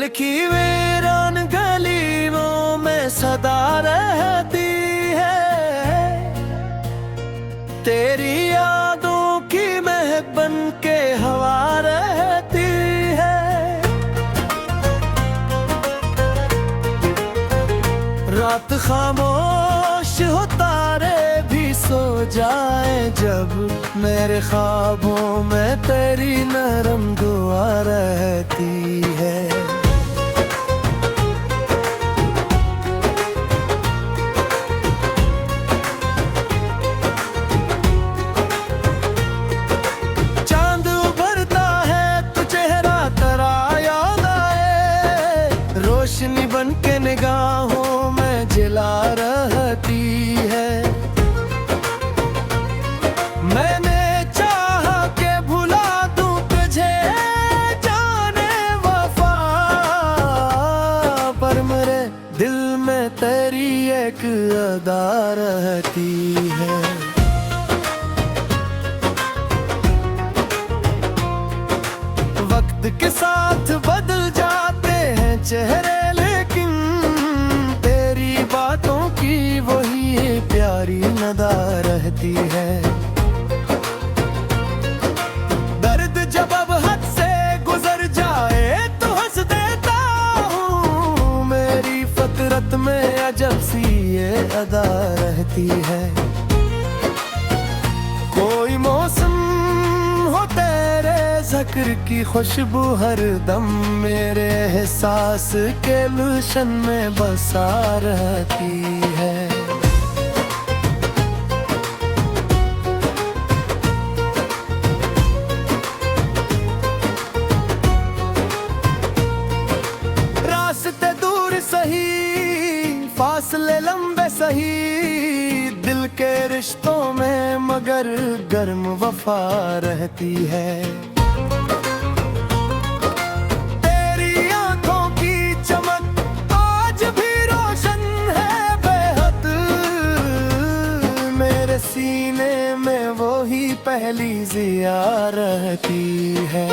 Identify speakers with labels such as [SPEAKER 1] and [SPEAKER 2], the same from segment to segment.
[SPEAKER 1] देखी वीरान गलियों में सदा रहती है, तेरी यादों की महक बन के हवा रहती है। रात खामोश हो तारे भी सो जाए जब, मेरे ख्वाबों में तेरी नरम दुआ रहती है। चांद उभरता है तो चेहरा तेरा याद आए, रोशनी बन के निगाहों में जिला रहती है। मैंने चाहा के भुला दूं तुझे जाने वफा, पर मेरे दिल में तेरी एक अदा रहती है। वक्त के साथ बदल जाते हैं चेहरे, लेकिन तेरी बातों की वही प्यारी नदा रहती है। दर्द जब अब हद से गुजर जाए तो हंस देता हूँ, मेरी फितरत में अजब सी ये अदा रहती है। कोई मौसम हो तेरे ज़िक्र की खुशबू हर दम, मेरे एहसास के गुलशन में बसा रहती है। रास्ते दूर सही, फासले लंबे सही, दिल के रिश्तों में मगर गर्म वफा रहती है। तेरी आंखों की चमक आज भी रोशन है बेहद, मेरे सीने में वो ही पहली ज़िया रहती है।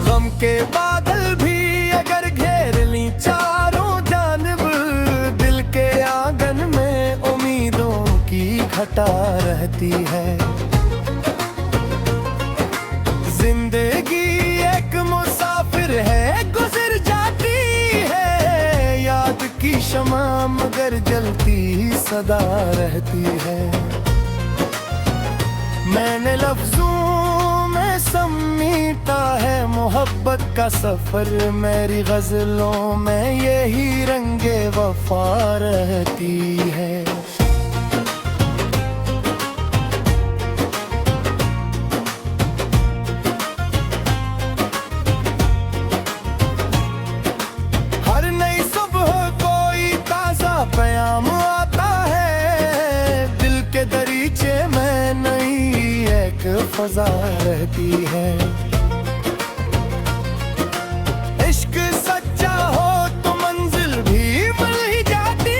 [SPEAKER 1] गम के बादल भी अगर घेर ली चारों जानिब, दिल के आंगन में उम्मीदों की घटा रहती है। जिंदगी एक मुसाफिर है गुजर जाती है, याद की शमा मगर जलती सदा रहती है। मैंने लफ्जों में समीटा है मोहब्बत का सफर, मेरी गजलों में यही रंगे वफा रहती है। हर नई सुबह कोई ताजा प्याम आता है, दिल के दरीचे में नई एक फजा रहती है। इश्क सच्चा हो तो मंजिल भी मिल ही जाती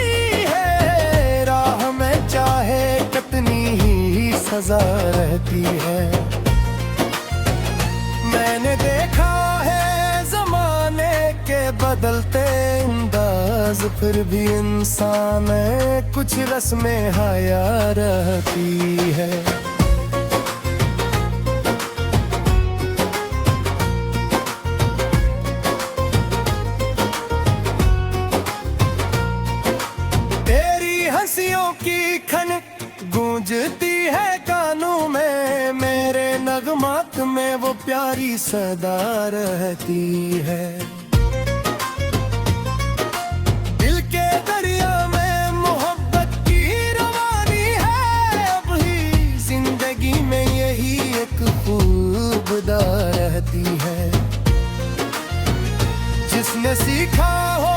[SPEAKER 1] है, राह में चाहे कितनी ही सजा रहती है। मैंने देखा है जमाने के बदलते अंदाज, फिर भी इंसान में कुछ रस्में हया रहती है। हंसियों की खन गूंजती है कानों में, मेरे नगमात में वो प्यारी सदा रहती है। दिल के दरिया में मोहब्बत की रवानी है, अब ही जिंदगी में यही एक खूबदा रहती है। जिसने सीखा हो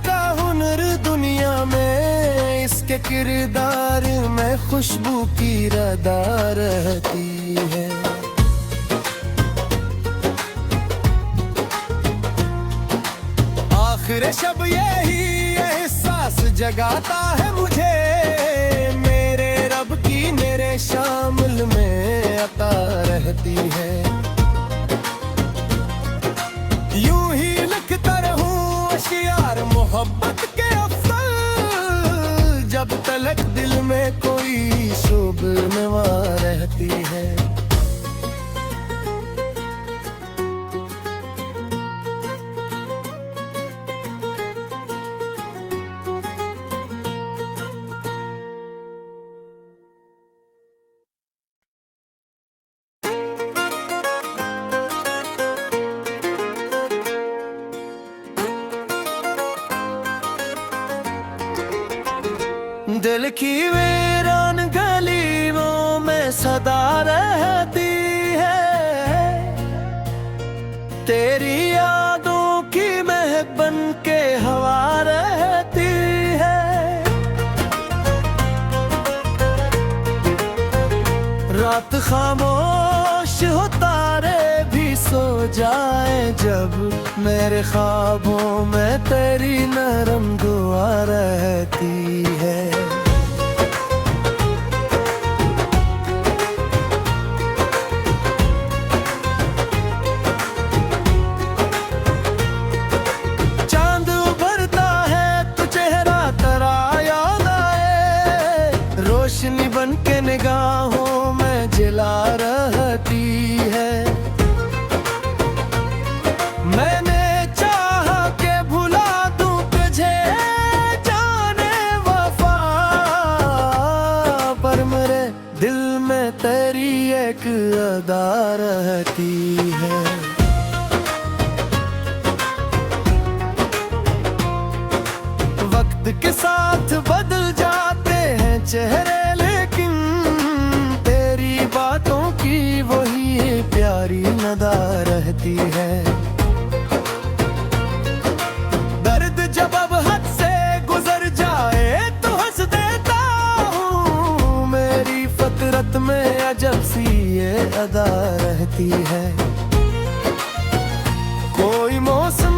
[SPEAKER 1] का हुनर दुनिया में, इसके किरदार में खुशबू की रदा रहती है। आखिर शब यही एहसास जगाता है मुझे, मेरे रब की मेरे शामिल में अता रहती है। यूं ही लिखता रहूं अशियार मोहब्बत के अफसल, जब तलक दिल में कोई शुभ नवा रहती है। दिल की वीरान गलियों में सदा रहती है, तेरी यादों की महक बन के हवा रहती है। रात खामोश हो तारे भी सो जाए जब, मेरे ख्वाबों में तेरी नरम दुआ रहती है। चांद उभरता है तो चेहरा तेरा याद आए, रोशनी बन के निगाहों में जिला रहती है। मैंने चाहा के भुला दूं तुझे जाने वफा, पर मेरे दिल में तेरी एक अदा रहती है। वक्त के साथ बदल जाते हैं चेहरे, लेकिन तेरी बातों की वही प्यारी नदा रहती है। दर्द जब अब हद से गुजर जाए तो हंस देता हूँ, मेरी फितरत में अजब सी ये अदा रहती है। कोई मौसम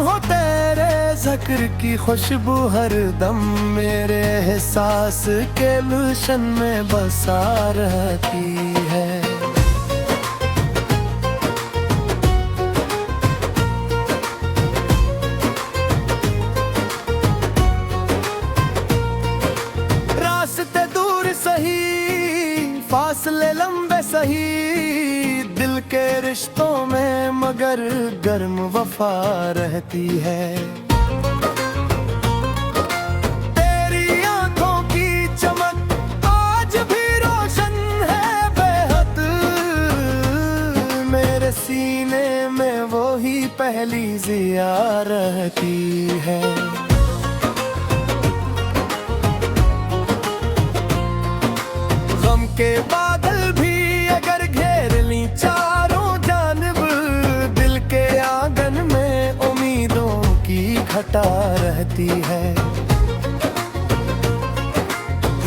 [SPEAKER 1] हो तेरे ज़िक्र की खुशबू हर दम, मेरे एहसास के गुलशन में बसा रहती है। रास्ते दूर सही फासले लंबे सही, दिल के रिश्तों में मगर गर्म वफा रहती है। तेरी आंखों की चमक आज भी रोशन है बेहद, मेरे सीने में वो ही पहली ज़िया रहती है। गम के बादल भी अगर घेर ली चारों जानिब, दिल के आंगन में उम्मीदों की घटा रहती है।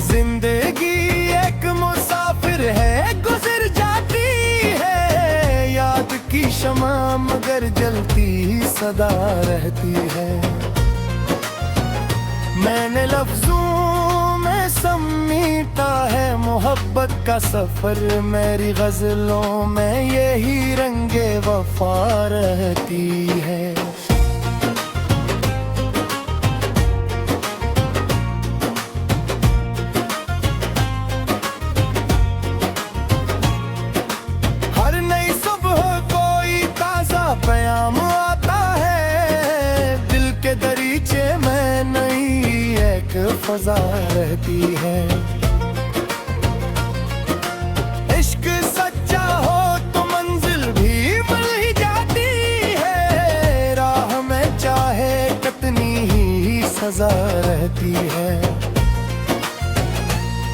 [SPEAKER 1] जिंदगी एक मुसाफिर है गुजर जाती है, याद की शमा मगर जलती सदा रहती है। मैंने लफ्जों में समीटा है मोहब्बत का सफर, मेरी गजलों में यही रंगे वफा रहती है। हर नई सुबह कोई ताजा प्याम आता है, दिल के दरीचे में नई एक फजा रहती है। इश्क सच्चा हो तो मंजिल भी मिल ही जाती है, राह में चाहे कितनी ही सजा रहती है।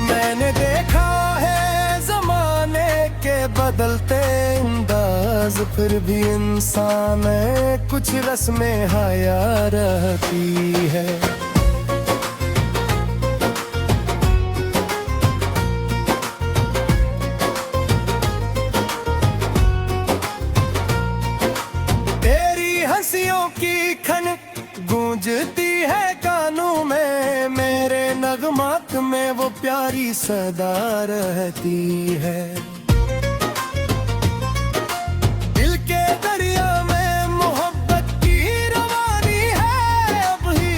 [SPEAKER 1] मैंने देखा है जमाने के बदलते अंदाज, फिर भी इंसान में कुछ रस्में हया रहती है। हंसियों की खन गूंजती है कानों में, मेरे नगमात में वो प्यारी सदा रहती है। दिल के दरिया में मोहब्बत की रवानी है, अब ही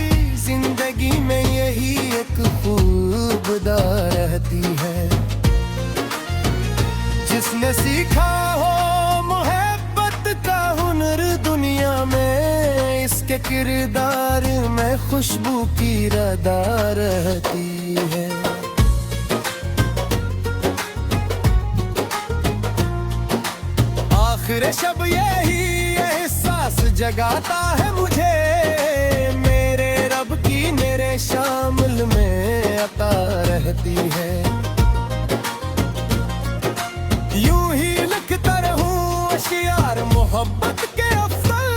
[SPEAKER 1] जिंदगी में यही एक खूबदा रहती है। जिसने सीखा हो मोहब्बत का हुनर दुनिया में, इसके किरदार में खुशबू की रदा रहती है। आखिर शब यही एहसास जगाता है मुझे, मेरे रब की मेरे शामिल में अता रहती है। यूं ही लिखता रहूं अशियार मोहब्बत के अफसल,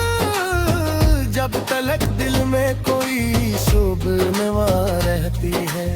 [SPEAKER 1] जब तलक दिल में कोई शुभ नवा रहती है।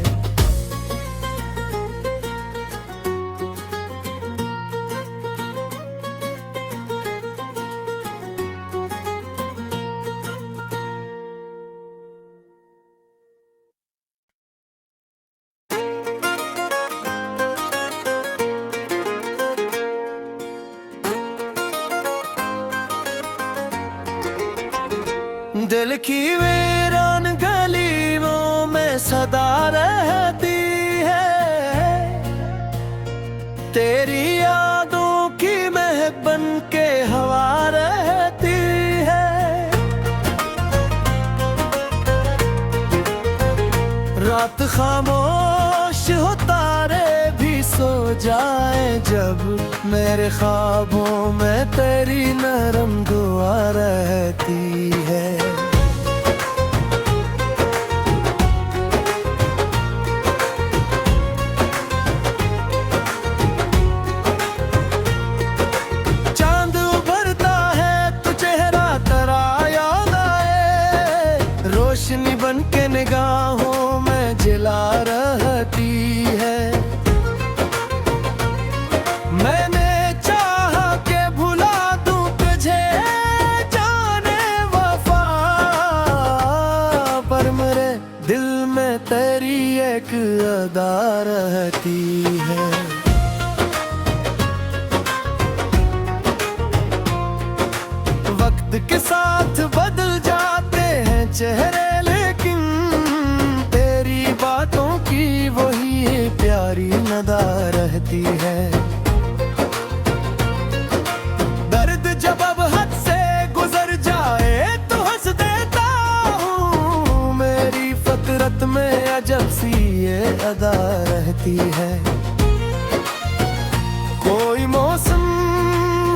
[SPEAKER 1] दिल की वीरान गलियों में सदा रहती है, तेरी यादों की महक बन के हवा रहती है। रात खामोश हो तारे भी सो जाए जब, मेरे ख्वाबों में तेरी नरम दुआ रहती है। चांद उभरता है तो चेहरा तेरा याद आए, रोशनी बन के निगाहों में जिला रहती है। मैंने चाहा के भुला दूं तुझे जाने वफा, पर मेरे दिल में तेरी एक अदा रहती है। वक्त के साथ बदल जाते हैं चेहरे, लेकिन तेरी बातों की वही प्यारी नदा रहती है। दर्द जब अब हद से गुजर जाए तो हंस देता हूँ, मेरी फितरत में अजब सी ये अदा रहती है। कोई मौसम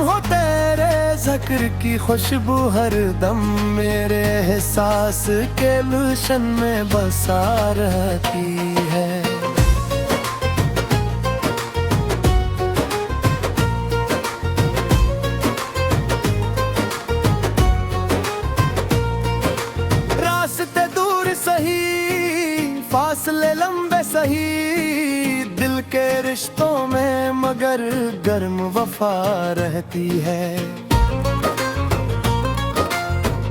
[SPEAKER 1] हो तेरे ज़िक्र की खुशबू हर दम, मेरे एहसास के गुलशन में बसा रहती है। रास्ते दूर सही, फासले लंबे सही, दिल के रिश्तों में मगर गर्म वफा रहती है।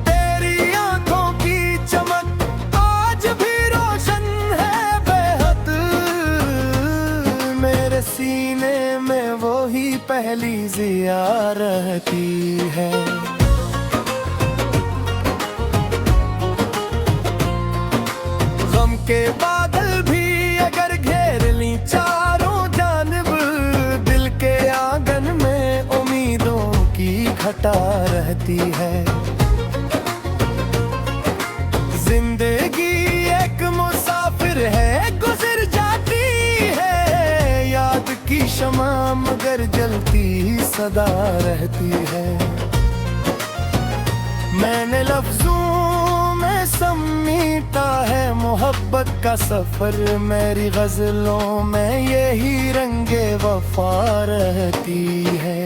[SPEAKER 1] तेरी आंखों की चमक आज भी रोशन है बेहद, मेरे सीने में वो ही पहली जिया रहती है। गम के बादल भी अगर घेर ली चारों जानिब, दिल के आंगन में उम्मीदों की घटा रहती है। जिंदगी एक मुसाफिर है गुजर जाती है, याद की शमा मगर जलती सदा रहती है। मैंने लफ्जों में समीटा है मोहब्बत का सफर, मेरी गजलों में यही रंगे वफा रहती है।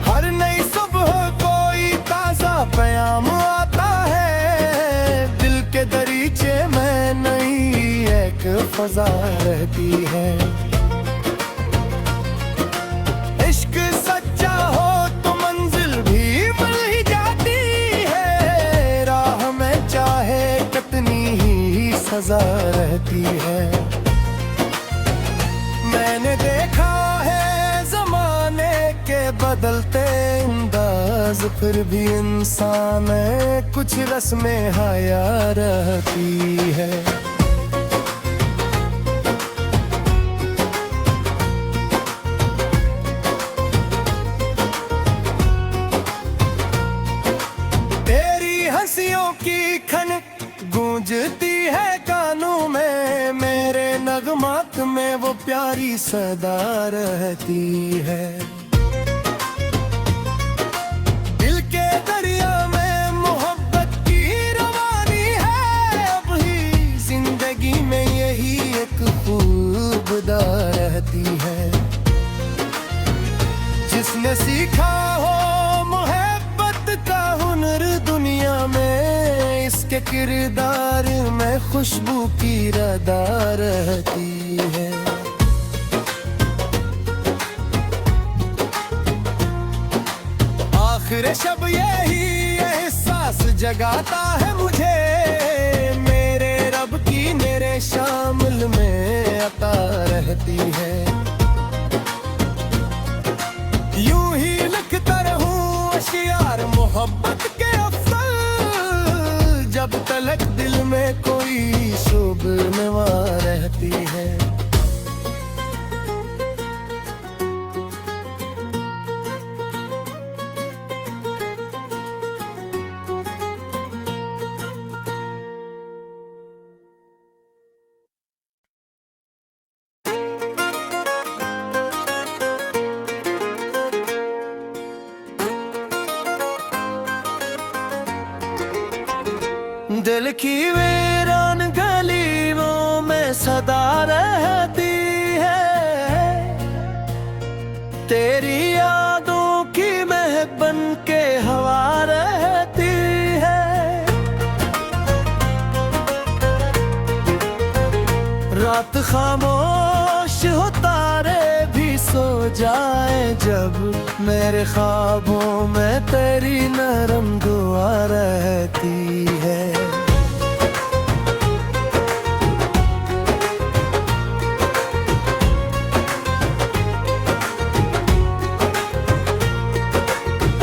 [SPEAKER 1] हर नई सुबह कोई ताजा प्याम आता है, दिल के दरीचे में नई एक फजा रहती है। इश्क सजा रहती है। मैंने देखा है जमाने के बदलते अंदाज, फिर भी इंसान में कुछ रस्में हया रहती है। हंसियों की खन गूंजती है कानों में, मेरे नगमात में वो प्यारी सदा रहती है। दिल के दरिया में मोहब्बत की रवानी है, अब ही जिंदगी में यही एक खूबदा रहती है। जिसने सीखा हो दुनिया में, इसके किरदार में खुशबू की रदा रहती है। आखिर शब यही एहसास जगाता है मुझे, मेरे रब की मेरे शामिल में अता रहती है। यूं ही लिखता रहूं अशियार मोहब्बत के अफसल, जब तलक दिल में कोई शुभ नवा रहती है। दिल की वीरान गलियों में सदा रहती है, तेरी यादों की महक बन के हवा रहती है। रात खामोश हो तारे भी सो जाए जब, मेरे ख्वाबों में तेरी नरम दुआ रहती है।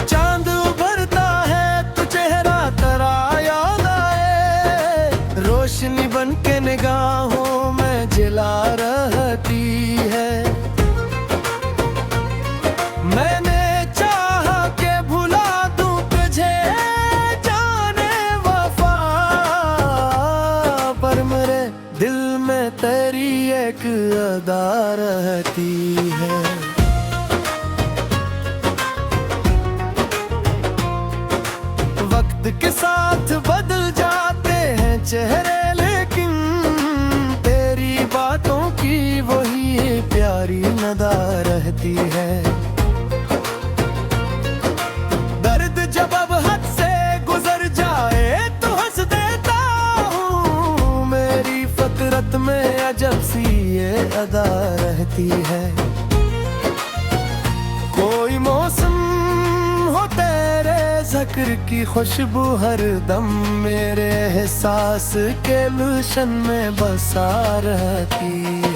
[SPEAKER 1] चांद उभरता है तो चेहरा तेरा याद आए, रोशनी बन के निगाहों में जिला रहती है। मैंने चाहा के भुला दूं तुझे जाने वफा, पर मेरे दिल में तेरी एक अदा रहती है। वक्त के साथ बदल जाते हैं चेहरे, लेकिन तेरी बातों की वही प्यारी नदा रहती है। दर्द जब अब हद से गुजर जाए तो हंस देता हूँ, मेरी फितरत में अजब सी ये अदा रहती है। कोई मौसम हो तेरे ज़िक्र की खुशबू हर दम, मेरे एहसास के गुलशन में बसा रहती है।